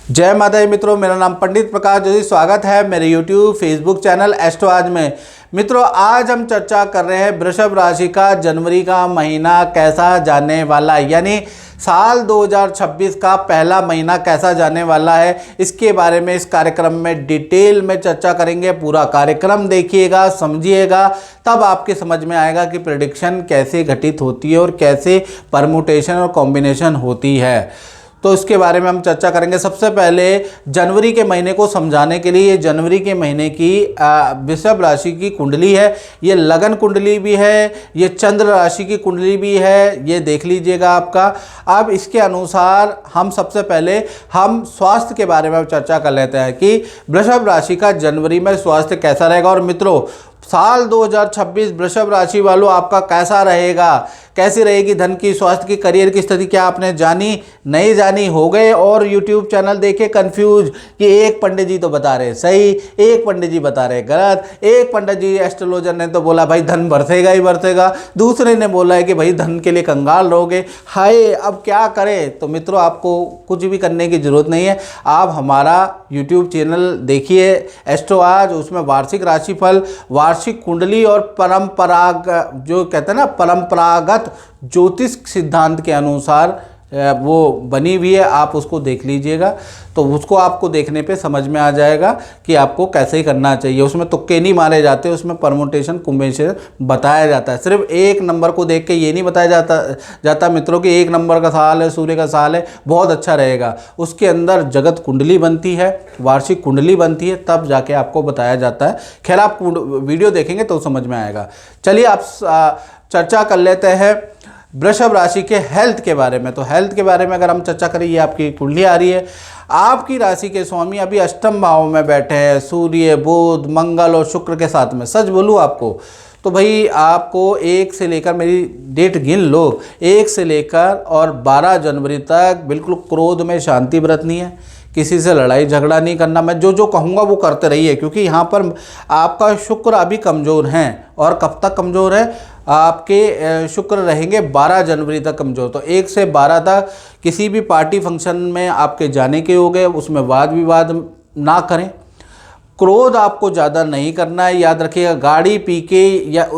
जय माता दी मित्रों, मेरा नाम पंडित प्रकाश जोशी। स्वागत है मेरे YouTube फेसबुक चैनल एस्ट्रो आज में। मित्रों, आज हम चर्चा कर रहे हैं वृषभ राशि का जनवरी का महीना कैसा जाने वाला है, यानी साल 2026 का पहला महीना कैसा जाने वाला है, इसके बारे में इस कार्यक्रम में डिटेल में चर्चा करेंगे। पूरा कार्यक्रम देखिएगा, समझिएगा, तब आपके समझ में आएगा कि प्रेडिक्शन कैसे घटित होती है और कैसे परमुटेशन और कॉम्बिनेशन होती है। तो इसके बारे में हम चर्चा करेंगे। सबसे पहले जनवरी के महीने को समझाने के लिए, ये जनवरी के महीने की वृषभ राशि की कुंडली है। ये लगन कुंडली भी है, ये चंद्र राशि की कुंडली भी है, ये देख लीजिएगा आपका। अब इसके अनुसार हम सबसे पहले हम स्वास्थ्य के बारे में चर्चा कर लेते हैं कि वृषभ राशि का जनवरी में स्वास्थ्य कैसा रहेगा। और मित्रों, साल 2026 वृषभ राशि वालों आपका कैसा रहेगा, कैसी रहेगी धन की, स्वास्थ्य की, करियर की स्थिति, क्या आपने जानी नहीं जानी, हो गए और YouTube चैनल देखे कंफ्यूज कि एक पंडित जी तो बता रहे सही, एक पंडित जी बता रहे गलत, एक पंडित जी एस्ट्रोलॉजर ने तो बोला भाई धन बरसेगा ही बरसेगा, दूसरे ने बोला है कि भाई धन के लिए कंगाल रहोगे। हाय, अब क्या करें। तो मित्रों, आपको कुछ भी करने की जरूरत नहीं है। आप हमारा YouTube चैनल देखिए एस्ट्रो आज, उसमें वार्षिक राशिफल, वार्षिक कुंडली और जो कहते हैं ना परंपरागत ज्योतिष सिद्धांत के अनुसार वो बनी हुई है, आप उसको देख लीजिएगा। तो उसको आपको देखने पे समझ में आ जाएगा कि आपको कैसे ही करना चाहिए। उसमें तुक्के नहीं मारे जाते, उसमें परमुटेशन कॉम्बिनेशन बताया जाता है। सिर्फ एक नंबर को देख के ये नहीं बताया जाता मित्रों कि एक नंबर का साल है, सूर्य का साल है, बहुत अच्छा रहेगा। उसके अंदर जगत कुंडली बनती है, वार्षिक कुंडली बनती है, तब जाके आपको बताया जाता है। खैर, आप वीडियो देखेंगे तो समझ में आएगा। चलिए आप चर्चा कर लेते हैं वृषभ राशि के हेल्थ के बारे में। तो हेल्थ के बारे में अगर हम चर्चा करें, ये आपकी कुंडली आ रही है। आपकी राशि के स्वामी अभी अष्टम भाव में बैठे हैं, सूर्य, बुध, मंगल और शुक्र के साथ में। सच बोलूँ आपको तो भाई आपको 1 से लेकर, मेरी डेट गिन लो, 1 से लेकर और 12 जनवरी तक बिल्कुल क्रोध में शांति बरतनी है, किसी से लड़ाई झगड़ा नहीं करना। मैं जो कहूँगा वो करते रहिए, क्योंकि यहाँ पर आपका शुक्र अभी कमज़ोर हैं। और कब तक कमज़ोर है? आपके शुक्र रहेंगे 12 जनवरी तक कमज़ोर। तो 1 से 12 तक किसी भी पार्टी फंक्शन में आपके जाने के हो गए, उसमें वाद विवाद ना करें। क्रोध आपको ज़्यादा नहीं करना है, याद रखिएगा। गाड़ी पी के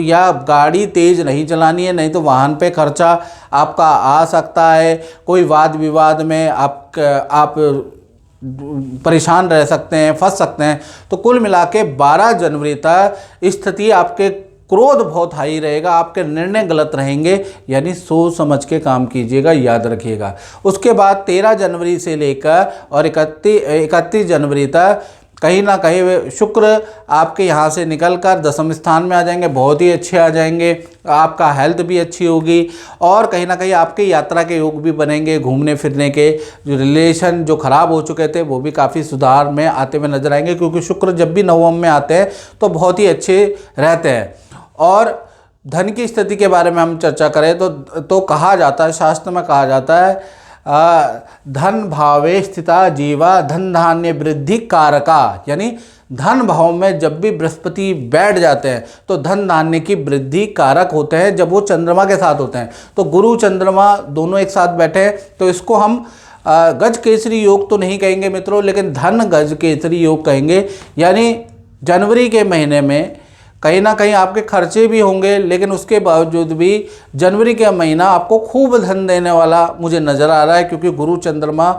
या गाड़ी तेज़ नहीं चलानी है, नहीं तो वाहन पे खर्चा आपका आ सकता है। कोई वाद विवाद में आप परेशान रह सकते हैं, फंस सकते हैं। तो कुल मिला के 12 जनवरी तक स्थिति आपके क्रोध बहुत हाई रहेगा, आपके निर्णय गलत रहेंगे, यानी सोच समझ के काम कीजिएगा, याद रखिएगा। उसके बाद 13 जनवरी से लेकर और 31 जनवरी तक कहीं ना कहीं शुक्र आपके यहाँ से निकलकर दशम स्थान में आ जाएंगे, बहुत ही अच्छे आ जाएंगे। आपका हेल्थ भी अच्छी होगी और कहीं ना कहीं आपके यात्रा के योग भी बनेंगे, घूमने फिरने के जो रिलेशन जो खराब हो चुके थे वो भी काफ़ी सुधार में आते हुए नजर आएंगे, क्योंकि शुक्र जब भी नवम में आते हैं तो बहुत ही अच्छे रहते हैं। और धन की स्थिति के बारे में हम चर्चा करें तो कहा जाता है, शास्त्र में कहा जाता है, धन भावे स्थिता जीवा धन धान्य वृद्धि कारका, यानी धन भाव में जब भी बृहस्पति बैठ जाते हैं तो धन धान्य की वृद्धि कारक होते हैं जब वो चंद्रमा के साथ होते हैं। तो गुरु चंद्रमा दोनों एक साथ बैठे हैं, तो इसको हम गज केसरी योग तो नहीं कहेंगे मित्रों, लेकिन धन गज केसरी योग कहेंगे। यानी जनवरी के महीने में कहीं ना कहीं आपके खर्चे भी होंगे, लेकिन उसके बावजूद भी जनवरी का महीना आपको खूब धन देने वाला मुझे नज़र आ रहा है, क्योंकि गुरु चंद्रमा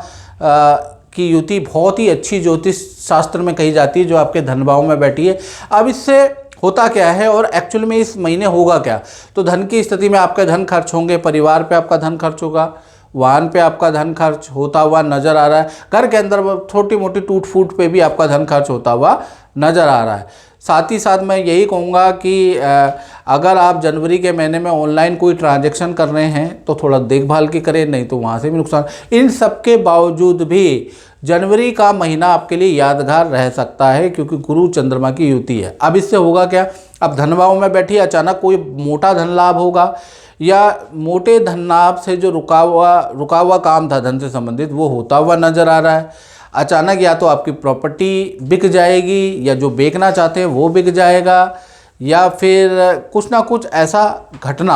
की युति बहुत ही अच्छी ज्योतिष शास्त्र में कही जाती है, जो आपके धन भाव में बैठी है। अब इससे होता क्या है और एक्चुअल में इस महीने होगा क्या? तो धन की स्थिति में आपके धन खर्च होंगे, परिवार पे आपका धन खर्च होगा, वाहन पे आपका धन खर्च होता हुआ नज़र आ रहा है, घर के अंदर छोटी मोटी टूट फूट पे भी आपका धन खर्च होता हुआ नज़र आ रहा है। साथ ही साथ मैं यही कहूँगा कि अगर आप जनवरी के महीने में ऑनलाइन कोई ट्रांजैक्शन कर रहे हैं तो थोड़ा देखभाल की करें, नहीं तो वहाँ से भी नुकसान। इन सब के बावजूद भी जनवरी का महीना आपके लिए यादगार रह सकता है, क्योंकि गुरु चंद्रमा की युति है। अब इससे होगा क्या? अब धन भाव में बैठी अचानक कोई मोटा धन लाभ होगा, या मोटे धन लाभ से जो रुका हुआ काम था धन से संबंधित वो होता हुआ नज़र आ रहा है। अचानक या तो आपकी प्रॉपर्टी बिक जाएगी, या जो बेचना चाहते हैं वो बिक जाएगा, या फिर कुछ ना कुछ ऐसा घटना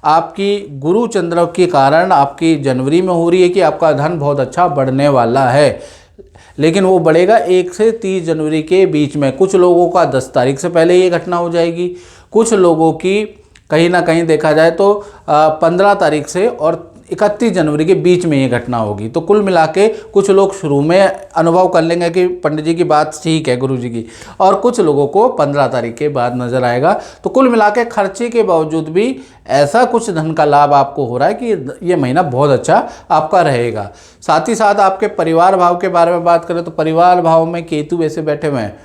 आपकी गुरु चंद्र के कारण आपकी जनवरी में हो रही है कि आपका धन बहुत अच्छा बढ़ने वाला है। लेकिन वो बढ़ेगा 1 से 30 जनवरी के बीच में। कुछ लोगों का 10 तारीख से पहले ये घटना हो जाएगी, कुछ लोगों की कहीं ना कहीं देखा जाए तो 15 तारीख से और 31 जनवरी के बीच में ये घटना होगी। तो कुल मिला के कुछ लोग शुरू में अनुभव कर लेंगे कि पंडित जी की बात ठीक है, गुरु जी की, और कुछ लोगों को 15 तारीख के बाद नजर आएगा। तो कुल मिला के खर्चे के बावजूद भी ऐसा कुछ धन का लाभ आपको हो रहा है कि ये महीना बहुत अच्छा आपका रहेगा। साथ ही साथ आपके परिवार भाव के बारे में बात करें तो परिवार भाव में केतु वैसे बैठे हुए हैं,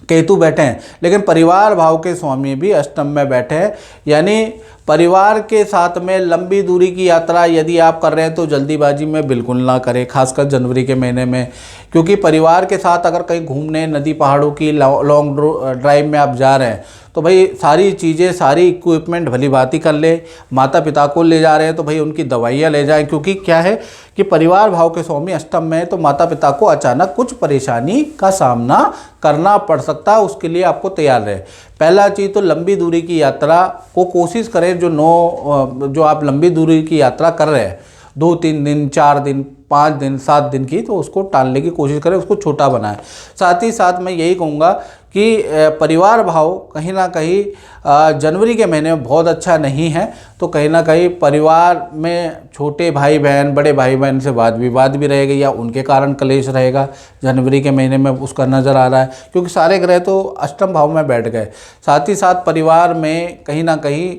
केतु बैठे हैं, लेकिन परिवार भाव के स्वामी भी अष्टम में बैठे हैं। यानी परिवार के साथ में लंबी दूरी की यात्रा यदि आप कर रहे हैं तो जल्दीबाजी में बिल्कुल ना करें, खासकर जनवरी के महीने में, क्योंकि परिवार के साथ अगर कहीं घूमने नदी पहाड़ों की लॉन्ग ड्राइव में आप जा रहे हैं तो भाई सारी चीज़ें, सारी इक्विपमेंट भली बात ही कर ले। माता पिता को ले जा रहे हैं तो भाई उनकी दवाइयाँ ले जाएं, क्योंकि क्या है कि परिवार भाव के स्वामी अष्टम में है तो माता पिता को अचानक कुछ परेशानी का सामना करना पड़ सकता है, उसके लिए आपको तैयार रहे। पहला चीज़ तो लंबी दूरी की यात्रा को कोशिश करें, जो आप लंबी दूरी की यात्रा कर रहे हैं 2-3 दिन, 4 दिन, 5 दिन, 7 दिन की, तो उसको टालने की कोशिश करें, उसको छोटा बनाएं। साथ ही साथ मैं यही कहूँगा कि परिवार भाव कहीं ना कहीं जनवरी के महीने में बहुत अच्छा नहीं है, तो कहीं ना कहीं परिवार में छोटे भाई बहन, बड़े भाई बहन से वाद विवाद भी रहेगा या उनके कारण कलेश रहेगा जनवरी के महीने में, उसका नज़र आ रहा है, क्योंकि सारे ग्रह तो अष्टम भाव में बैठ गए। साथ ही साथ परिवार में कहीं ना कहीं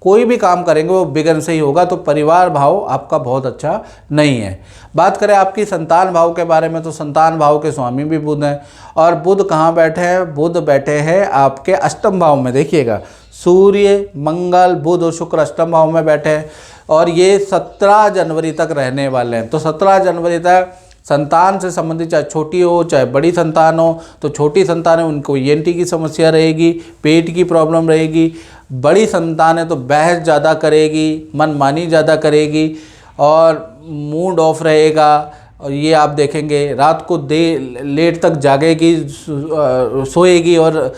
कोई भी काम करेंगे वो विघ्न से ही होगा, तो परिवार भाव आपका बहुत अच्छा नहीं है। बात करें आपकी संतान भाव के बारे में तो संतान भाव के स्वामी भी बुध हैं, और बुध कहाँ बैठे हैं? बुध बैठे हैं आपके अष्टम भाव में। देखिएगा, सूर्य, मंगल, बुध और शुक्र अष्टम भाव में बैठे हैं, और ये 17 जनवरी तक रहने वाले हैं। तो 17 जनवरी तक संतान से संबंधित, चाहे छोटी हो चाहे बड़ी संतान हो, तो छोटी संतान है उनको ENT की समस्या रहेगी, पेट की प्रॉब्लम रहेगी। बड़ी संतान है तो बहस ज़्यादा करेगी, मनमानी ज़्यादा करेगी और मूड ऑफ रहेगा। और ये आप देखेंगे रात को लेट तक जागेगी, सोएगी और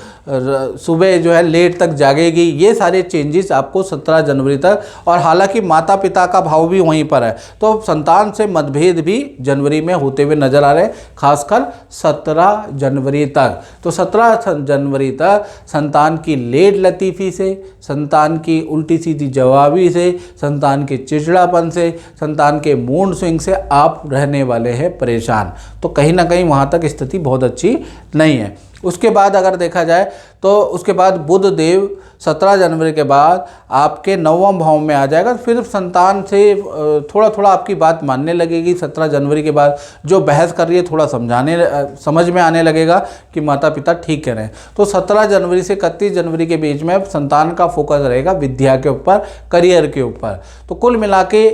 सुबह जो है लेट तक जागेगी। ये सारे चेंजेस आपको 17 जनवरी तक, और हालांकि माता पिता का भाव भी वहीं पर है, तो संतान से मतभेद भी जनवरी में होते हुए नजर आ रहे हैं, खासकर 17 जनवरी तक। तो 17 जनवरी तक संतान की लेट लतीफ़ी से, संतान की उल्टी सीधी जवाबी से, संतान के चिड़चिड़ापन से, संतान के मूड स्विंग से आप रहने वाले हैं परेशान। तो कहीं ना कहीं वहाँ तक स्थिति बहुत अच्छी नहीं है। उसके बाद अगर देखा जाए तो उसके बाद बुध देव 17 जनवरी के बाद आपके 9वें भाव में आ जाएगा, फिर संतान से थोड़ा थोड़ा आपकी बात मानने लगेगी। 17 जनवरी के बाद जो बहस कर रही है थोड़ा समझ में आने लगेगा कि माता पिता ठीक कह रहे हैं। तो 17 जनवरी से 31 जनवरी के बीच में संतान का फोकस रहेगा विद्या के ऊपर, करियर के ऊपर। तो कुल मिला के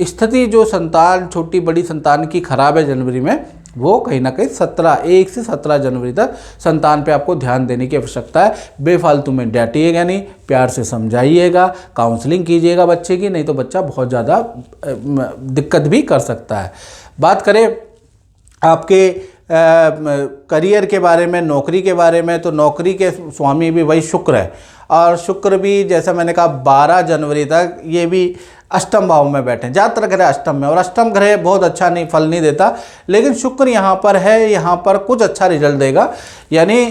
स्थिति जो संतान, छोटी बड़ी संतान की खराब है जनवरी में, वो कहीं ना कहीं 1 से 17 जनवरी तक संतान पे आपको ध्यान देने की आवश्यकता है। बेफालतू में डांटिएगा नहीं, प्यार से समझाइएगा, काउंसलिंग कीजिएगा बच्चे की, नहीं तो बच्चा बहुत ज़्यादा दिक्कत भी कर सकता है। बात करें आपके करियर के बारे में, नौकरी के बारे में, तो नौकरी के स्वामी भी वही शुक्र है, और शुक्र भी जैसा मैंने कहा 12 जनवरी तक ये भी अष्टम भाव में बैठे हैं। ज़्यादातर ग्रह अष्टम में, और अष्टम ग्रह बहुत अच्छा नहीं, फल नहीं देता, लेकिन शुक्र यहाँ पर है, यहाँ पर कुछ अच्छा रिजल्ट देगा। यानी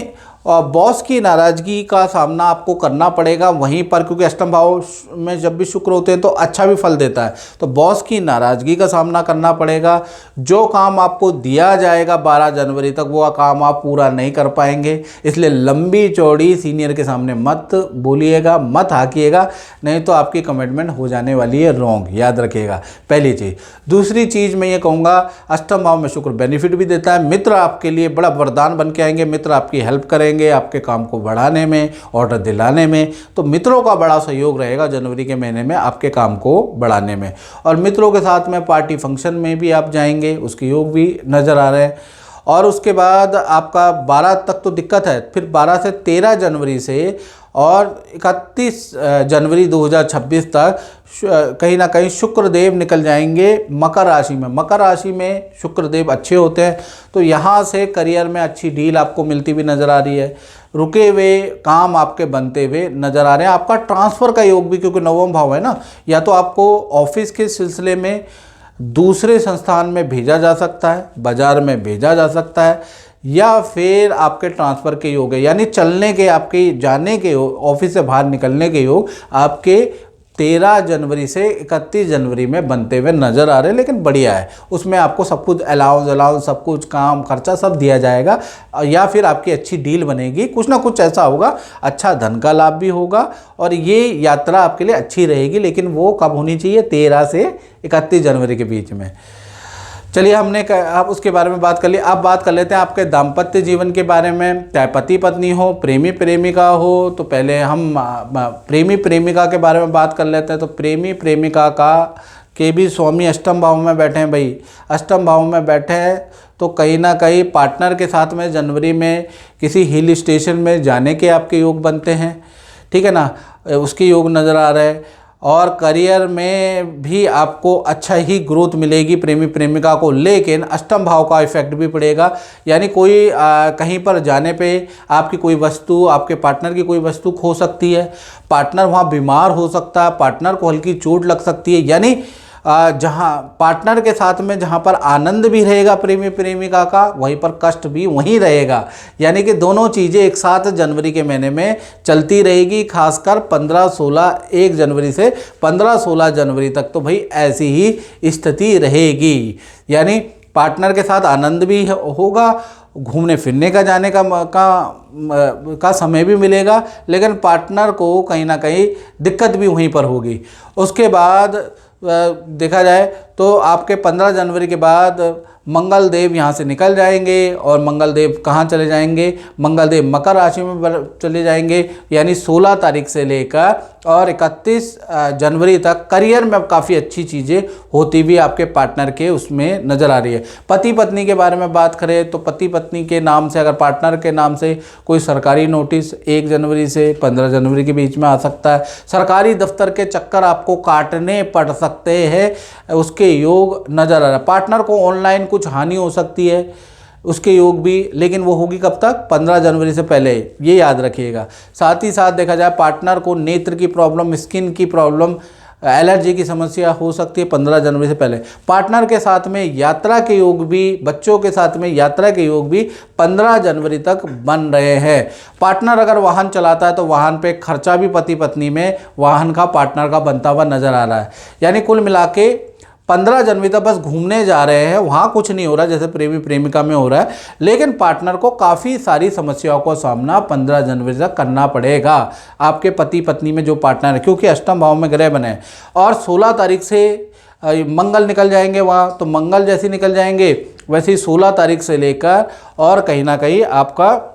बॉस की नाराज़गी का सामना आपको करना पड़ेगा वहीं पर, क्योंकि अष्टम भाव में जब भी शुक्र होते हैं तो अच्छा भी फल देता है। तो बॉस की नाराज़गी का सामना करना पड़ेगा। जो काम आपको दिया जाएगा 12 जनवरी तक वो काम आप पूरा नहीं कर पाएंगे, इसलिए लंबी चौड़ी सीनियर के सामने मत बोलिएगा, मत हाकिएगा, नहीं तो आपकी कमिटमेंट हो जाने वाली है रॉन्ग, याद रखिएगा, पहली चीज़। दूसरी चीज़ मैं ये कहूँगा, अष्टम भाव में शुक्र बेनिफिट भी देता है। मित्र आपके लिए बड़ा वरदान बन के आएंगे, मित्र आपकी हेल्प करेंगे आपके काम को बढ़ाने में, ऑर्डर दिलाने में। तो मित्रों का बड़ा सहयोग रहेगा जनवरी के महीने में आपके काम को बढ़ाने में, और मित्रों के साथ में पार्टी फंक्शन में भी आप जाएंगे, उसके योग भी नज़र आ रहे हैं। और उसके बाद आपका 12 तक तो दिक्कत है, फिर 12 से 13 जनवरी से और 31 जनवरी 2026 तक कहीं ना कहीं शुक्रदेव निकल जाएंगे मकर राशि में। मकर राशि में शुक्रदेव अच्छे होते हैं, तो यहाँ से करियर में अच्छी डील आपको मिलती हुई नज़र आ रही है, रुके हुए काम आपके बनते हुए नज़र आ रहे हैं। आपका ट्रांसफ़र का योग भी, क्योंकि 9वां भाव है ना, या तो आपको ऑफिस के सिलसिले में दूसरे संस्थान में भेजा जा सकता है, बाजार में भेजा जा सकता है, या फिर आपके ट्रांसफ़र के योग है, यानी चलने के, आपके जाने के योग, ऑफिस से बाहर निकलने के योग आपके 13 जनवरी से 31 जनवरी में बनते हुए नज़र आ रहे हैं। लेकिन बढ़िया है, उसमें आपको सब कुछ अलाउंस सब कुछ काम खर्चा सब दिया जाएगा, या फिर आपकी अच्छी डील बनेगी, कुछ ना कुछ ऐसा होगा, अच्छा धन का लाभ भी होगा और ये यात्रा आपके लिए अच्छी रहेगी। लेकिन वो कब होनी चाहिए? 13 से 31 जनवरी के बीच में। चलिए, हमने आप उसके बारे में बात कर ली। अब बात कर लेते हैं आपके दाम्पत्य जीवन के बारे में। चाहे पति पत्नी हो, प्रेमी प्रेमिका हो, तो पहले हम प्रेमी प्रेमिका के बारे में बात कर लेते हैं। तो प्रेमी प्रेमिका का के भी स्वामी अष्टम भाव में बैठे हैं भाई, अष्टम भाव में बैठे हैं, तो कहीं ना कहीं पार्टनर के साथ में जनवरी में किसी हिल स्टेशन में जाने के आपके योग बनते हैं, ठीक है ना, उसके योग नज़र आ रहे हैं। और करियर में भी आपको अच्छा ही ग्रोथ मिलेगी प्रेमी प्रेमिका को, लेकिन अष्टम भाव का इफेक्ट भी पड़ेगा। यानी कोई कहीं पर जाने पे आपकी कोई वस्तु, आपके पार्टनर की कोई वस्तु खो सकती है, पार्टनर वहाँ बीमार हो सकता है, पार्टनर को हल्की चोट लग सकती है। यानी जहाँ पार्टनर के साथ में जहाँ पर आनंद भी रहेगा प्रेमी प्रेमिका का, वहीं पर कष्ट भी वहीं रहेगा। यानी कि दोनों चीज़ें एक साथ जनवरी के महीने में चलती रहेगी। खासकर 15-16 1 जनवरी से 15-16 जनवरी तक तो भाई ऐसी ही स्थिति रहेगी। यानी पार्टनर के साथ आनंद भी होगा, घूमने फिरने का जाने का समय भी मिलेगा, लेकिन पार्टनर को कहीं ना कहीं दिक्कत भी वहीं पर होगी। उसके बाद देखा जाए तो आपके 15 जनवरी के बाद मंगल देव यहाँ से निकल जाएंगे, और मंगल देव कहाँ चले जाएंगे? मंगल देव मकर राशि में चले जाएंगे। यानी 16 तारीख से लेकर और 31 जनवरी तक करियर में काफ़ी अच्छी चीज़ें होती भी आपके पार्टनर के उसमें नज़र आ रही है। पति पत्नी के बारे में बात करें तो पति पत्नी के नाम से, अगर पार्टनर के नाम से कोई सरकारी नोटिस 1 जनवरी से 15 जनवरी के बीच में आ सकता है। सरकारी दफ्तर के चक्कर आपको काटने पड़ सकते हैं, उसके योग नज़र आ रहा है। पार्टनर को ऑनलाइन कुछ हानि हो सकती है, उसके योग भी, लेकिन वो होगी कब तक? 15 जनवरी से पहले, ये याद रखिएगा। साथ ही साथ देखा जाए पार्टनर को नेत्र की प्रॉब्लम, स्किन की प्रॉब्लम, एलर्जी की समस्या हो सकती है 15 जनवरी से पहले। पार्टनर के साथ में यात्रा के योग भी, बच्चों के साथ में यात्रा के योग भी 15 जनवरी तक बन रहे हैं। पार्टनर अगर वाहन चलाता है तो वाहन पे खर्चा भी पति पत्नी में वाहन का पार्टनर का बनता हुआ नज़र आ रहा है। यानी कुल मिला के 15 जनवरी तक बस घूमने जा रहे हैं, वहाँ कुछ नहीं हो रहा जैसे प्रेमी प्रेमिका में हो रहा है, लेकिन पार्टनर को काफ़ी सारी समस्याओं का सामना 15 जनवरी तक करना पड़ेगा, आपके पति पत्नी में जो पार्टनर है, क्योंकि अष्टम भाव में ग्रह बने हैं। और 16 तारीख से मंगल निकल जाएंगे वहाँ, तो मंगल जैसे निकल जाएंगे वैसे ही 16 तारीख से लेकर और कहीं ना कहीं आपका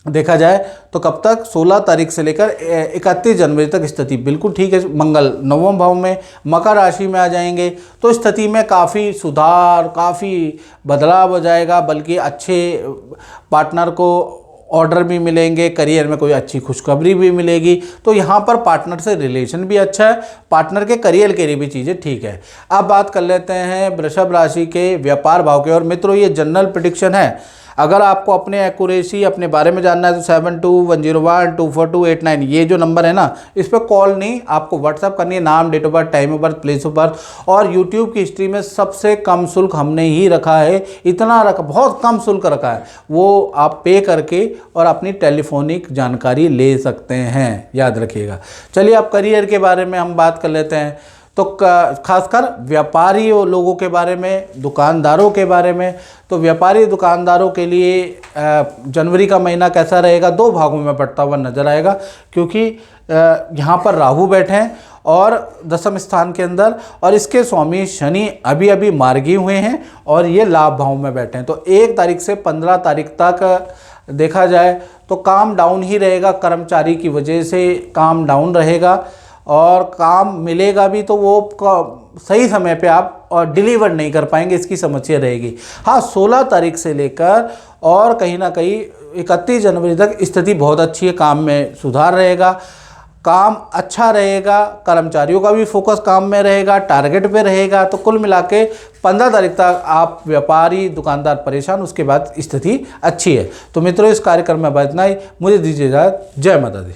देखा जाए तो कब तक? 16 तारीख से लेकर 31 जनवरी तक स्थिति बिल्कुल ठीक है। मंगल 9वें भाव में मकर राशि में आ जाएंगे, तो स्थिति में काफ़ी सुधार, काफ़ी बदलाव हो जाएगा, बल्कि अच्छे पार्टनर को ऑर्डर भी मिलेंगे, करियर में कोई अच्छी खुशखबरी भी मिलेगी। तो यहाँ पर पार्टनर से रिलेशन भी अच्छा है, पार्टनर के करियर के लिए भी चीज़ें ठीक है। अब बात कर लेते हैं वृषभ राशि के व्यापार भाव के। और मित्रों, ये जनरल प्रेडिक्शन है। अगर आपको अपने एक्यूरेसी, अपने बारे में जानना है तो 7210124289 ये जो नंबर है ना, इस पर कॉल नहीं, आपको व्हाट्सअप करनी है। नाम, date of birth, time of birth, place of birth. और यूट्यूब की हिस्ट्री में सबसे कम शुल्क हमने ही रखा है, इतना रखा, बहुत कम शुल्क रखा है, वो आप पे करके और अपनी टेलीफोनिक जानकारी ले सकते हैं, याद रखिएगा। चलिए, अब करियर के बारे में हम बात कर लेते हैं। तो खासकर व्यापारी लोगों के बारे में, दुकानदारों के बारे में। तो व्यापारी दुकानदारों के लिए जनवरी का महीना कैसा रहेगा? 2 भागों में बढ़ता हुआ नजर आएगा, क्योंकि यहाँ पर राहु बैठे हैं और दशम स्थान के अंदर, और इसके स्वामी शनि अभी अभी मार्गी हुए हैं और ये लाभ भाव में बैठे हैं। तो 1 तारीख से 15 तारीख तक देखा जाए तो काम डाउन ही रहेगा, कर्मचारी की वजह से काम डाउन रहेगा, और काम मिलेगा भी तो वो सही समय पे आप और डिलीवर नहीं कर पाएंगे, इसकी समस्या रहेगी। हाँ, 16 तारीख से लेकर और कहीं ना कहीं 31 जनवरी तक स्थिति बहुत अच्छी है, काम में सुधार रहेगा, काम अच्छा रहेगा, कर्मचारियों का भी फोकस काम में रहेगा, टारगेट पे रहेगा। तो कुल मिला के 15 तारीख तक आप व्यापारी दुकानदार परेशान, उसके बाद स्थिति अच्छी है। तो मित्रों, इस कार्यक्रम में इतना ही, मुझे दीजिए इजाज़त। जय माता दी।